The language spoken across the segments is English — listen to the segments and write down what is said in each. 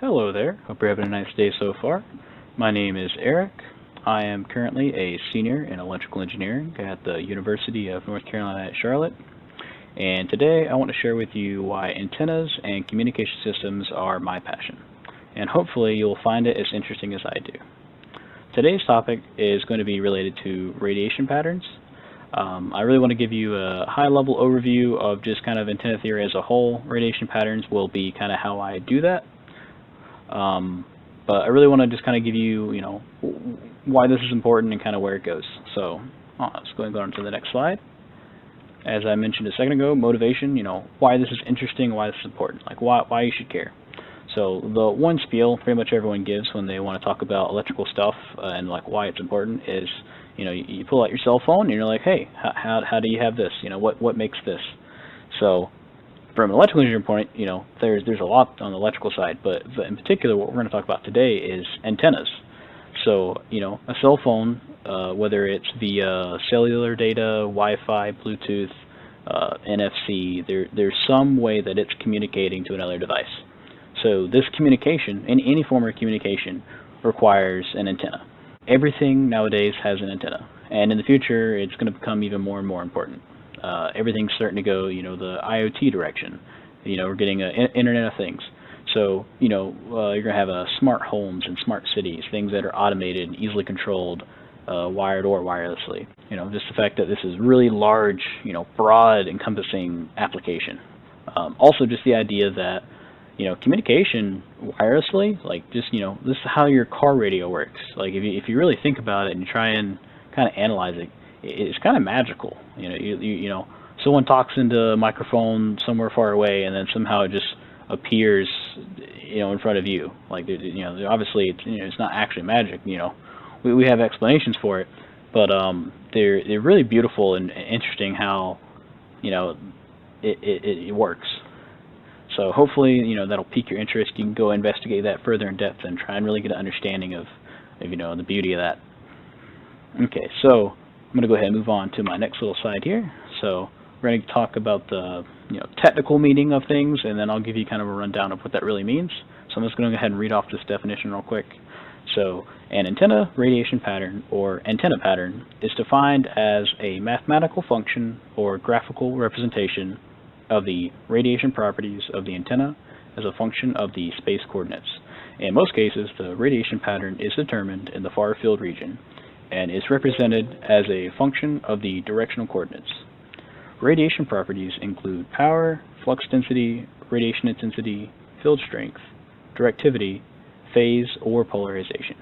Hello there. Hope you're having a nice day so far. My name is Eric. I am currently a senior in electrical engineering at the University of North Carolina at Charlotte. And today I want to share with you why antennas and communication systems are my passion. And hopefully you'll find it as interesting as I do. Today's topic is going to be related to radiation patterns. I really want to give you a high-level overview of just kind of antenna theory as a whole. Radiation patterns will be kind of how I do that. But I really want to just kind of give you, why this is important and kind of where it goes. So let's go and go on to the next slide. As I mentioned a second ago, motivation, why this is interesting, why this is important, like why you should care. So the one spiel pretty much everyone gives when they want to talk about electrical stuff and like why it's important is, you pull out your cell phone and you're like, hey, how do you have this? What makes this? So from an electrical engineering point, there's a lot on the electrical side, but in particular what we're going to talk about today is antennas. So, a cell phone, whether it's via cellular data, Wi-Fi, Bluetooth, NFC, there's some way that it's communicating to another device. So this communication, any form of communication, requires an antenna. Everything nowadays has an antenna, and in the future it's going to become even more and more important. Everything's starting to go, the IoT direction. We're getting an Internet of Things. So, you're going to have smart homes and smart cities, things that are automated and easily controlled, wired or wirelessly. Just the fact that this is really large, broad, encompassing application. Also, just the idea that, communication wirelessly, like this is how your car radio works. Like if you really think about it and you try and kind of analyze it, it's kind of magical. Someone talks into a microphone somewhere far away, and then somehow it just appears, in front of you. Like, obviously, it's not actually magic. We have explanations for it, but they're really beautiful and interesting how, it works. So hopefully, that'll pique your interest. You can go investigate that further in depth and try and really get an understanding of the beauty of that. Okay, so I'm going to go ahead and move on to my next little slide here. So we're going to talk about the technical meaning of things, and then I'll give you kind of a rundown of what that really means. So I'm just going to go ahead and read off this definition real quick. So an antenna radiation pattern, or antenna pattern, is defined as a mathematical function or graphical representation of the radiation properties of the antenna as a function of the space coordinates. In most cases, the radiation pattern is determined in the far field region and is represented as a function of the directional coordinates. Radiation properties include power, flux density, radiation intensity, field strength, directivity, phase, or polarization.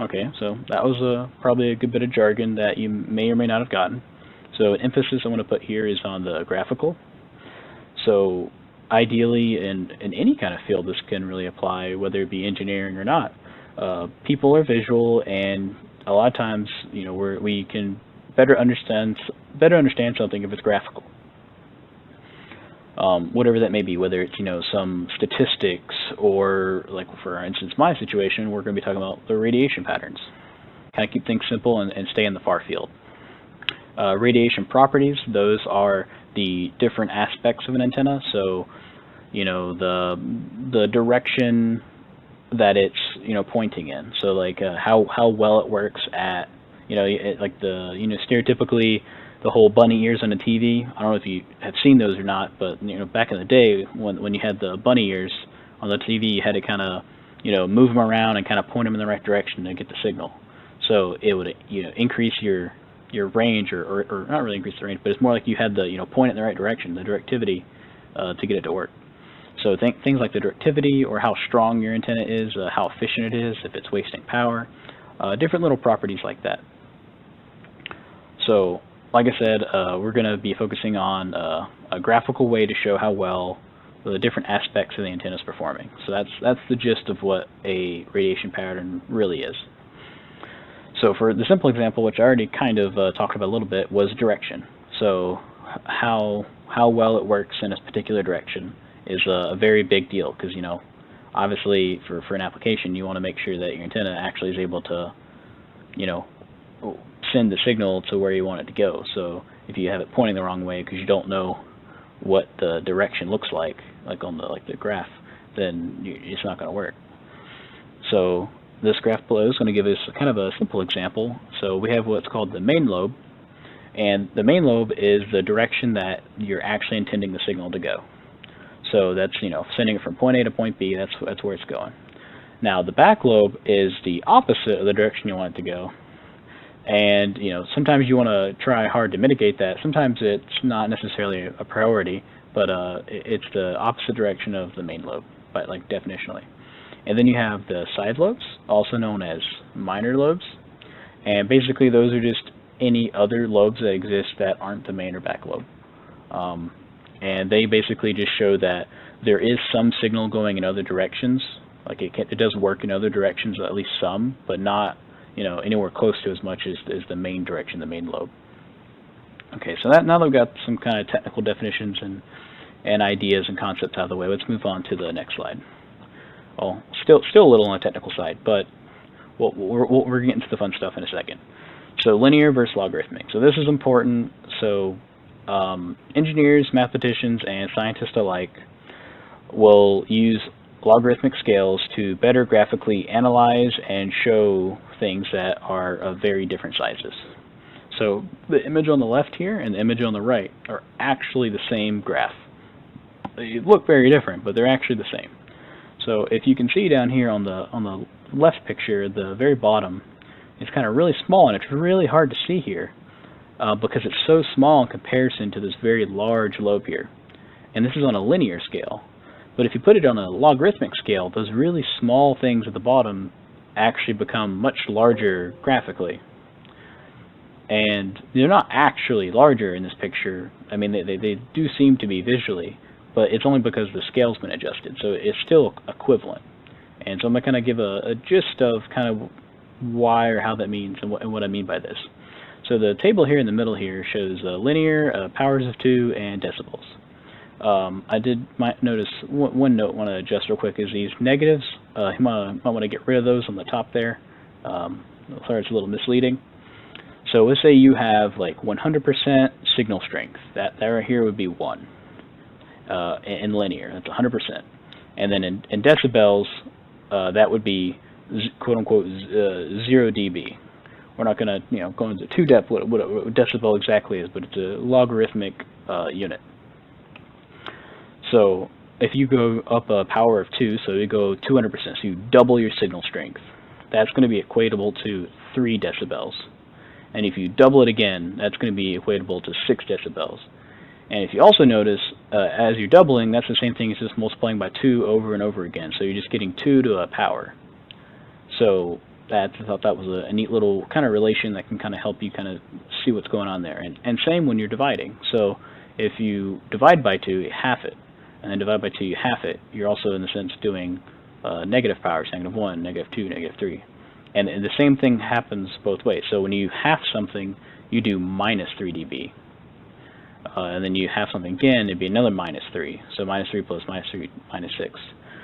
Okay, so that was probably a good bit of jargon that you may or may not have gotten. So an emphasis I want to put here is on the graphical. So ideally in any kind of field this can really apply, whether it be engineering or not. People are visual, and a lot of times, we can better understand something if it's graphical. Whatever that may be, whether it's some statistics or, like for instance my situation, we're going to be talking about the radiation patterns. Kind of keep things simple and stay in the far field. Radiation properties, those are the different aspects of an antenna. So the direction that it's pointing in. So like how well it works at like the stereotypically the whole bunny ears on the TV. I don't know if you have seen those or not, but back in the day when you had the bunny ears on the TV, you had to kind of move them around and kind of point them in the right direction to get the signal. So it would increase your range, or not really increase the range, but it's more like you had the point it in the right direction, the directivity, to get it to work. So things like the directivity, or how strong your antenna is, how efficient it is, if it's wasting power, different little properties like that. So like I said, we're going to be focusing on a graphical way to show how well the different aspects of the antenna is performing. So that's the gist of what a radiation pattern really is. So for the simple example, which I already kind of talked about a little bit, was direction. So how well it works in a particular direction is a very big deal, because obviously for an application you want to make sure that your antenna actually is able to send the signal to where you want it to go. So if you have it pointing the wrong way because you don't know what the direction looks like on the graph, then it's not going to work. So this graph below is going to give us kind of a simple example. So we have what's called the main lobe, and the main lobe is the direction that you're actually intending the signal to go. So that's, sending it from point A to point B, that's where it's going. Now the back lobe is the opposite of the direction you want it to go. And sometimes you want to try hard to mitigate that. Sometimes it's not necessarily a priority, but it's the opposite direction of the main lobe, but like definitionally. And then you have the side lobes, also known as minor lobes. And basically those are just any other lobes that exist that aren't the main or back lobe. And they basically just show that there is some signal going in other directions. Like it does work in other directions, at least some, but not anywhere close to as much as the main direction, the main lobe. Okay, so now that we've got some kind of technical definitions and ideas and concepts out of the way, let's move on to the next slide. Well, still a little on the technical side, but we're getting to the fun stuff in a second. So linear versus logarithmic. So this is important. So engineers, mathematicians, and scientists alike will use logarithmic scales to better graphically analyze and show things that are of very different sizes. So the image on the left here and the image on the right are actually the same graph. They look very different, but they're actually the same. So if you can see down here on the left picture, the very bottom, it's kind of really small, and it's really hard to see here because it's so small in comparison to this very large lobe here. And this is on a linear scale. But if you put it on a logarithmic scale, those really small things at the bottom actually become much larger graphically. And they're not actually larger in this picture. I mean, they do seem to be visually, but it's only because the scale's been adjusted, so it's still equivalent. And so I'm going to kind of give a gist of kind of why or how that means and what I mean by this. So the table here in the middle here shows linear, powers of 2, and decibels. I might notice one note I want to adjust real quick is these negatives. You might want to get rid of those on the top there. Sorry, it's a little misleading. So let's say you have like 100% signal strength. That right here would be 1 in linear. That's 100%. And then in decibels, that would be quote unquote 0 dB. We're not going to go into too depth what a decibel exactly is, but it's a logarithmic unit. So if you go up a power of 2, so you go 200%, so you double your signal strength, that's going to be equatable to 3 decibels. And if you double it again, that's going to be equatable to 6 decibels. And if you also notice, as you're doubling, that's the same thing as just multiplying by 2 over and over again. So you're just getting 2 to a power. So I thought that was a neat little kind of relation that can kind of help you kind of see what's going on there. And same when you're dividing. So if you divide by 2, you half it. And then divide by 2, you half it. You're also, in a sense, doing negative powers, -1, -2, -3. And the same thing happens both ways. So when you half something, you do -3 dB. And then you half something again, it'd be another -3. So -3 plus -3, -6.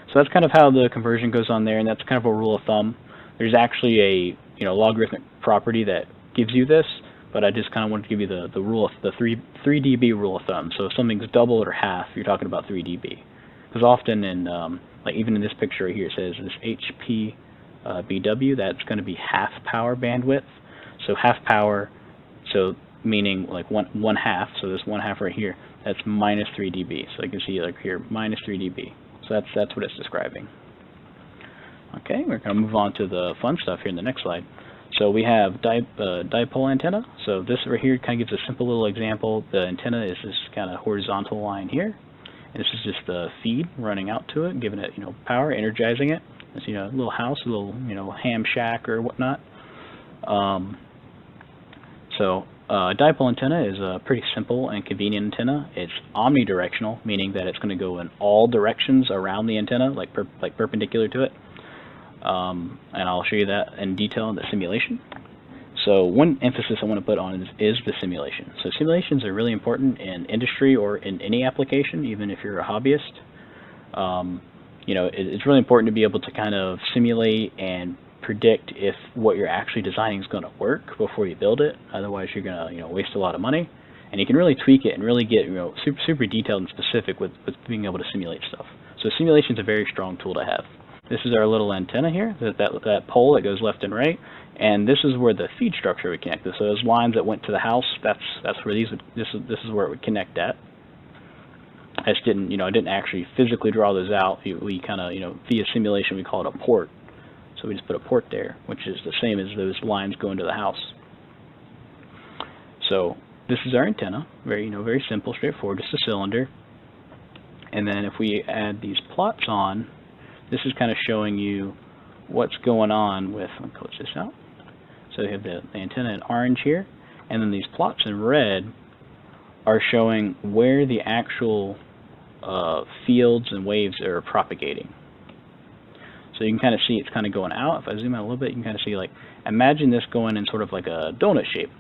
So that's kind of how the conversion goes on there, and that's kind of a rule of thumb. There's actually a logarithmic property that gives you this, but I just kind of wanted to give you the rule of the 3 dB rule of thumb. So if something's double or half, you're talking about 3 dB. Because often in like even in this picture right here, it says this HPBW, that's going to be half power bandwidth. So half power, so meaning like one half. So this 1/2 right here, that's -3 dB. So you can see like here -3 dB. So that's what it's describing. Okay, we're going to move on to the fun stuff here in the next slide. So we have dipole antenna. So this right here kind of gives a simple little example. The antenna is this kind of horizontal line here. And this is just the feed running out to it, giving it power, energizing it. It's a little house, a little ham shack or whatnot. So dipole antenna is a pretty simple and convenient antenna. It's omnidirectional, meaning that it's going to go in all directions around the antenna, like perpendicular to it. And I'll show you that in detail in the simulation. So one emphasis I want to put on is the simulation. So simulations are really important in industry or in any application, even if you're a hobbyist. It's really important to be able to kind of simulate and predict if what you're actually designing is going to work before you build it. Otherwise, you're going to waste a lot of money. And you can really tweak it and really get super detailed and specific with being able to simulate stuff. So simulation is a very strong tool to have. This is our little antenna here, that pole that goes left and right, and this is where the feed structure would connect. So those lines that went to the house, that's where this is where it would connect at. I didn't actually physically draw those out. We kind of, via simulation, we call it a port. So we just put a port there, which is the same as those lines going to the house. So this is our antenna, very simple, straightforward, just a cylinder. And then if we add these plots on, this is kind of showing you what's going on with, let me close this out. So we have the antenna in orange here, and then these plots in red are showing where the actual fields and waves are propagating. So you can kind of see it's kind of going out. If I zoom out a little bit, you can kind of see, like, imagine this going in sort of like a donut shape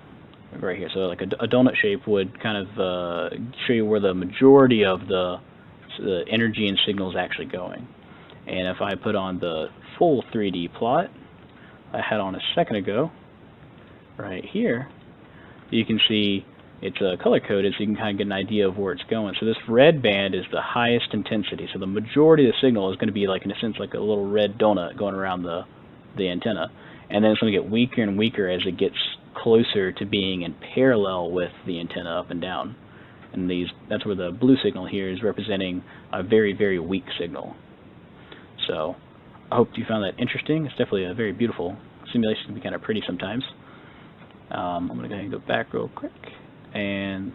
right here. So like a donut shape would kind of show you where the majority of the energy and signal is actually going. And if I put on the full 3D plot I had on a second ago, right here, you can see it's color-coded, so you can kind of get an idea of where it's going. So this red band is the highest intensity. So the majority of the signal is going to be, like, in a sense, like a little red donut going around the antenna. And then it's going to get weaker and weaker as it gets closer to being in parallel with the antenna up and down. And that's where the blue signal here is representing a very, very weak signal. So I hope you found that interesting. It's definitely a very beautiful simulation. It can be kind of pretty sometimes. I'm going to go ahead and go back real quick. And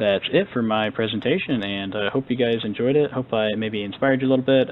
that's it for my presentation, and I hope you guys enjoyed it. Hope I maybe inspired you a little bit.